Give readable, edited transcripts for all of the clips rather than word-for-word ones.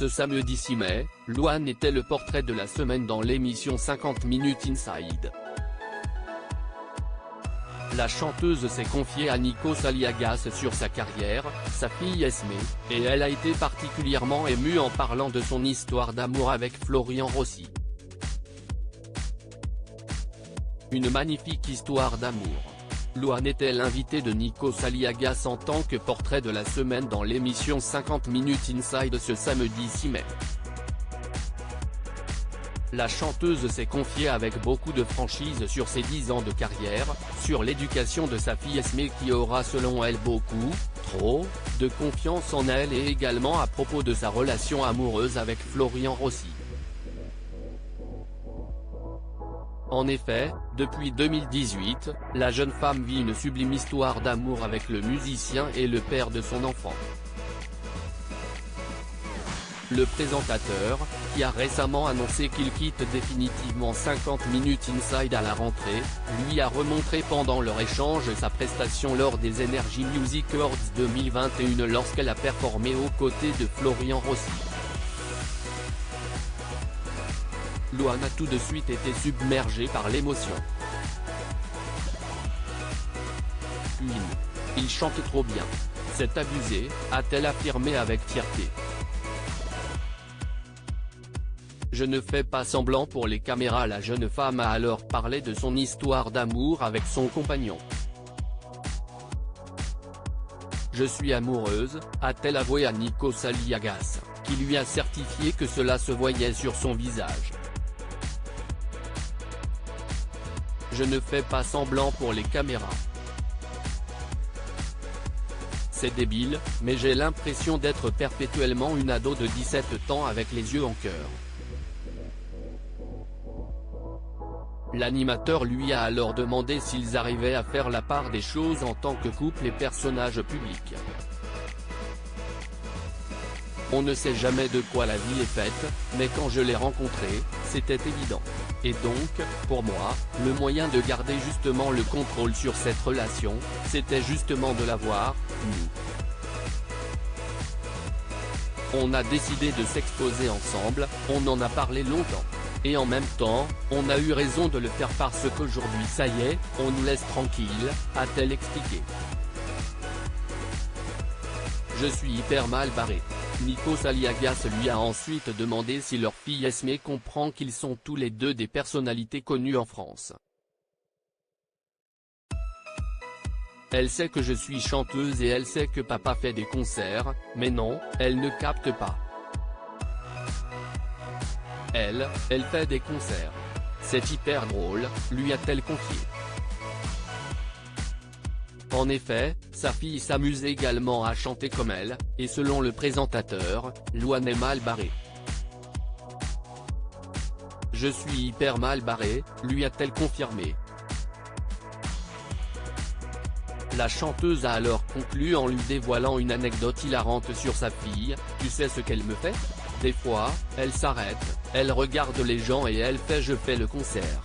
Ce samedi 6 mai, Louane était le portrait de la semaine dans l'émission 50 Minutes Inside. La chanteuse s'est confiée à Nikos Aliagas sur sa carrière, sa fille Esmé, et elle a été particulièrement émue en parlant de son histoire d'amour avec Florian Rossi. Une magnifique histoire d'amour. Louane était l'invitée de Nikos Aliagas en tant que portrait de la semaine dans l'émission 50 Minutes Inside ce samedi 6 mai. La chanteuse s'est confiée avec beaucoup de franchise sur ses 10 ans de carrière, sur l'éducation de sa fille Esmé qui aura selon elle beaucoup, trop, de confiance en elle et également à propos de sa relation amoureuse avec Florian Rossi. En effet, depuis 2018, la jeune femme vit une sublime histoire d'amour avec le musicien et le père de son enfant. Le présentateur, qui a récemment annoncé qu'il quitte définitivement 50 Minutes Inside à la rentrée, lui a remontré pendant leur échange sa prestation lors des Energy Music Awards 2021 lorsqu'elle a performé aux côtés de Florian Rossi. Louane a tout de suite été submergée par l'émotion. Puis, il chante trop bien. C'est abusé, a-t-elle affirmé avec fierté. Je ne fais pas semblant pour les caméras. La jeune femme a alors parlé de son histoire d'amour avec son compagnon. Je suis amoureuse, a-t-elle avoué à Nikos Aliagas, qui lui a certifié que cela se voyait sur son visage. Je ne fais pas semblant pour les caméras. C'est débile, mais j'ai l'impression d'être perpétuellement une ado de 17 ans avec les yeux en cœur. L'animateur lui a alors demandé s'ils arrivaient à faire la part des choses en tant que couple et personnage public. On ne sait jamais de quoi la vie est faite, mais quand je l'ai rencontré, c'était évident. Et donc, pour moi, le moyen de garder justement le contrôle sur cette relation, c'était justement de l'avoir, nous. On a décidé de s'exposer ensemble, on en a parlé longtemps. Et en même temps, on a eu raison de le faire parce qu'aujourd'hui ça y est, on nous laisse tranquille, a-t-elle expliqué. Je suis hyper mal barré. Nikos Aliagas lui a ensuite demandé si leur fille Esmé comprend qu'ils sont tous les deux des personnalités connues en France. Elle sait que je suis chanteuse et elle sait que papa fait des concerts, mais non, elle ne capte pas. Elle fait des concerts. C'est hyper drôle, lui a-t-elle confié. En effet, sa fille s'amuse également à chanter comme elle, et selon le présentateur, Louane est mal barrée. Je suis hyper mal barrée, lui a-t-elle confirmé. La chanteuse a alors conclu en lui dévoilant une anecdote hilarante sur sa fille. Tu sais ce qu'elle me fait ? Des fois, elle s'arrête, elle regarde les gens et elle fait je fais le concert.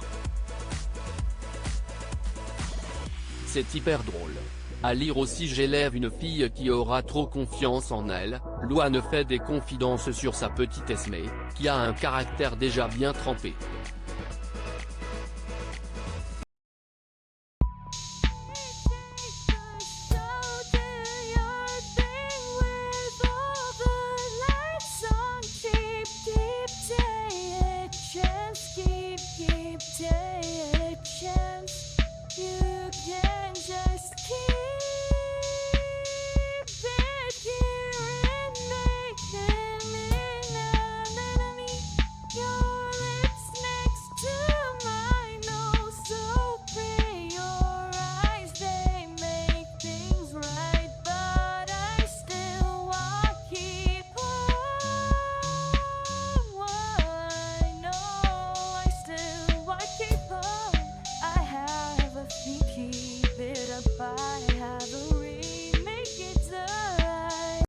C'est hyper drôle. À lire aussi j'élève une fille qui aura trop confiance en elle. Louane fait des confidences sur sa petite Esmé, qui a un caractère déjà bien trempé. Keep